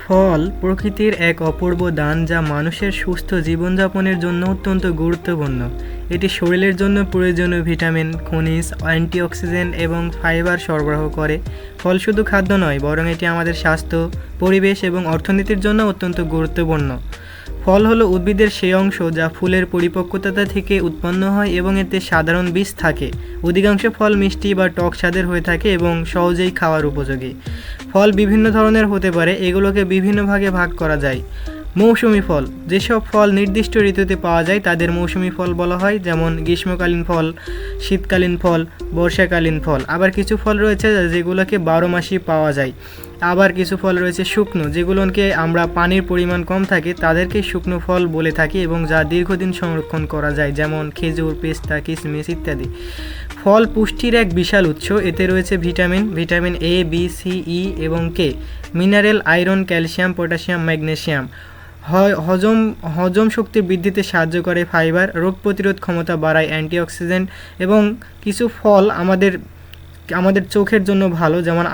ফল প্রকৃতির এক অপূর্ব দান যা মানুষের সুস্থ জীবনযাপনের জন্য অত্যন্ত গুরুত্বপূর্ণ। এটি শরীরের জন্য প্রয়োজনীয় ভিটামিন, খনিজ, অ্যান্টিঅক্সিডেন্ট এবং ফাইবার সরবরাহ করে। ফল শুধু খাদ্য নয়, বরং এটি আমাদের স্বাস্থ্য, পরিবেশ এবং অর্থনীতির জন্য অত্যন্ত গুরুত্বপূর্ণ। ফল হলো উদ্ভিদের সেই অংশ যা ফুলের পরিপক্কতা থেকে উৎপন্ন হয় এবং এতে সাধারণ বীজ থাকে। অধিকাংশ ফল মিষ্টি বা টক স্বাদের হয়ে থাকে এবং সহজেই খাওয়ার উপযোগী। ফল বিভিন্ন ধরনের হতে পারে, এগুলোকে বিভিন্ন ভাগে ভাগ করা যায়। মৌসুমী ফল, যেসব ফল নির্দিষ্ট ঋতুতে পাওয়া যায় তাদের মৌসুমী ফল বলা হয়, যেমন গ্রীষ্মকালীন ফল, শীতকালীন ফল, বর্ষাকালীন ফল। আবার কিছু ফল রয়েছে যেগুলোকে 12 মাসই পাওয়া যায়। আবার কিছু ফল রয়েছে শুকনো, যেগুলোকে আমরা পানির পরিমাণ কম থাকে তাদেরকে শুকনো ফল বলে থাকি এবং যা দীর্ঘদিন সংরক্ষণ করা যায়, যেমন খেজুর, পেস্তা, কিশমিশ ইত্যাদি। ফল পুষ্টির এক বিশাল উৎস। এতে রয়েছে vitamin A, B, C, E এবং K, mineral, iron, calcium, potassium, magnesium. হজম শক্তি বৃদ্ধিতে সাহায্য করে ফাইবার, রোগ প্রতিরোধ ক্ষমতা বাড়ায় অ্যান্টিঅক্সিডেন্ট এবং কিছু ফল আমাদের চোখের জন্য ভালো, যেমন